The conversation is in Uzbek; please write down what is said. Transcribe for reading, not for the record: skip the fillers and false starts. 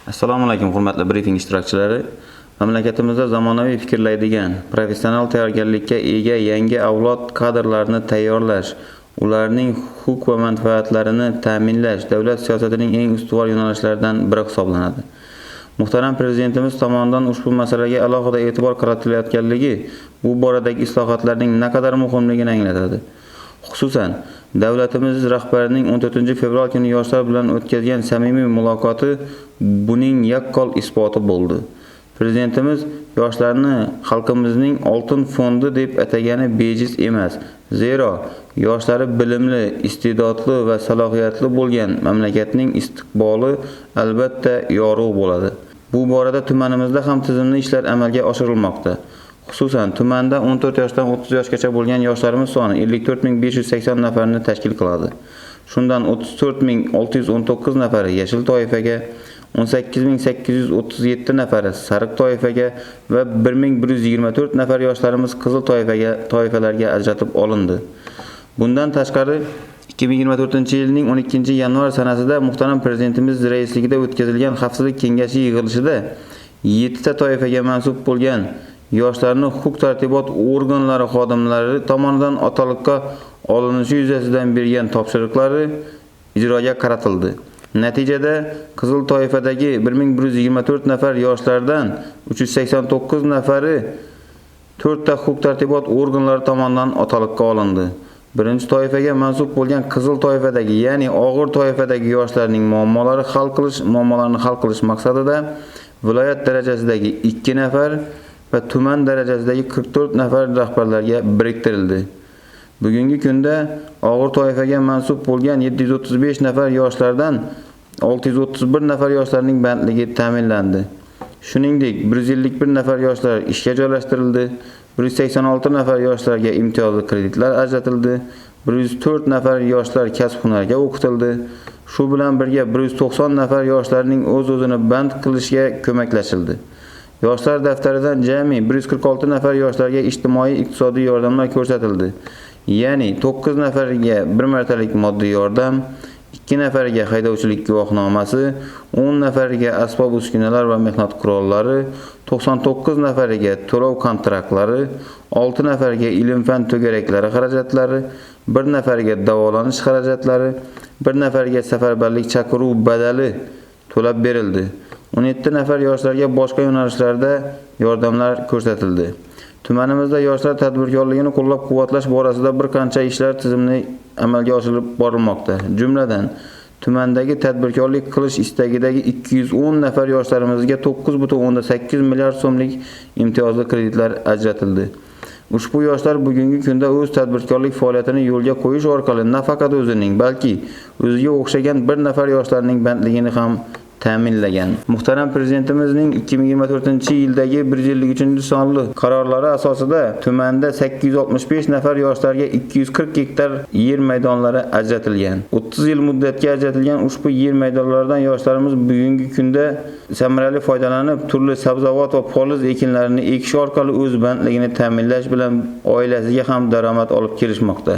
Assalomu alaykum hurmatli brifing ishtirokchilari. Mamlakatimizda zamonaviy fikrlaydigan, professional tayyorgarlikka ega yangi avlod kadrlarini tayyorlash, ularning huquq va manfaatlarini ta'minlash davlat siyosatining eng ustuvor yo'nalishlaridan biri hisoblanadi. Muhtaram Prezidentimiz tomonidan ushbu masalaga alohida e'tibor qaratilayotganligi bu boradagi islohotlarning naqadar muhimligini anglatadi. Xususan, davlatimiz rahbarining 14 fevral kuni yoshlar bilan o'tkazgan samimiy muloqoti buning yaqqol isboti bo'ldi. Prezidentimiz yoshlarni xalqimizning oltin fondi deb atagani bejiz emas. Zero yoshlari bilimli, iste'dodli va salohiyatli bo'lgan mamlakatning istiqboli albatta yorug' bo'ladi. Bu borada tumanimizda ham tizimli ishlar amalga oshirilmoqda. Xususan, tumanda 14 yoshdan 30 yoshgacha bo'lgan yoshlarimiz soni 54580 nafarni tashkil qiladi. Shundan 34619 nafari yashil toifaga, 18837 nafari sariq toifaga va 1124 nafar yoshlarimiz qizil toifalarga ajratib olindi. Bundan tashqari 2024-yilning 12-yanvar sanasida muhtaram Prezidentimiz raisligida o'tkazilgan Xavfsizlik kengashi yig'ilishida 7 ta toifaga mansub bo'lgan yoshlarni huquq-tartibot organlari xodimlari tomonidan otaliqqa olinishi yuzasidan bergan topshiriqlari ijroga qaratildi. Natijada qizil toifadagi 1124 nafar yoshlardan 389 nafari 4 ta huquq-tartibot organlari tomonidan otaliqqa olindi. Birinchi toifaga mansub bo'lgan qizil toifadagi, ya'ni og'ir toifadagi yoshlarning muammolarini hal qilish maqsadida viloyat darajasidagi 2 nafar va tuman darajasidagi 44 nafar rahbarlarga biriktirildi. Bugungi kunda og'ir toifaga mansub bo'lgan 735 nafar yoshlardan 631 nafar yoshlarning bandligi ta'minlandi. Shuningdek, 151 nafar yoshlar ishga joylashtirildi, 186 nafar yoshlarga imtiyozli kreditlar ajratildi, 104 nafar yoshlar kasb-hunarga o'qitildi. Shu bilan birga 190 nafar yoshlarning o'z-o'zini band qilishiga ko'maklashildi. Yoshlar daftaridan jami 146 nafar yoshlarga ijtimoiy-iqtisodiy yordamlar ko'rsatildi. Ya'ni 9 nafariga bir martalik moddiy yordam, 2 nafariga haydovchilik guvohnomasi, 10 nafariga asbob-uskunalar va mehnat qurollari, 99 nafariga to'lov kontraktlari, 6 nafariga ilm-fan to'garaklari xarajatlari, 1 nafariga davolanish xarajatlari, 1 nafariga safarbarlik chaqiruv badali to'lab berildi. 17 nafar yoshlarga boshqa yo'nalishlarda yordamlar ko'rsatildi. Tumanimizda yoshlar tadbirkorligini qo'llab-quvvatlash borasida bir qancha ishlar tizimli amalga oshirib borilmoqda. Jumladan, tumandagi tadbirkorlik qilish istagidagi 210 nafar yoshlarimizga 9,8 milliard so'mlik imtiyozli kreditlar ajratildi. Ushbu yoshlar bugungi kunda o'z tadbirkorlik faoliyatini yo'lga qo'yish orqali nafaqat o'zining, balki o'ziga o'xshagan bir nafar yoshlarning bandligini ham ta'minlagan. Muhtaram Prezidentimizning 2024-yildagi 153-sonli qarorlari asosida tumanda 865 nafar yoshlarga 240 gektar yer maydonlari ajratilgan. 30 yil muddatga ajratilgan ushbu yer maydonlaridan yoshlarimiz bugungi kunda samarali foydalanib, turli sabzavot va poliz ekinlarini ekish orqali o'z bandligini ta'minlash bilan oilasiga ham daromad olib kelishmoqda.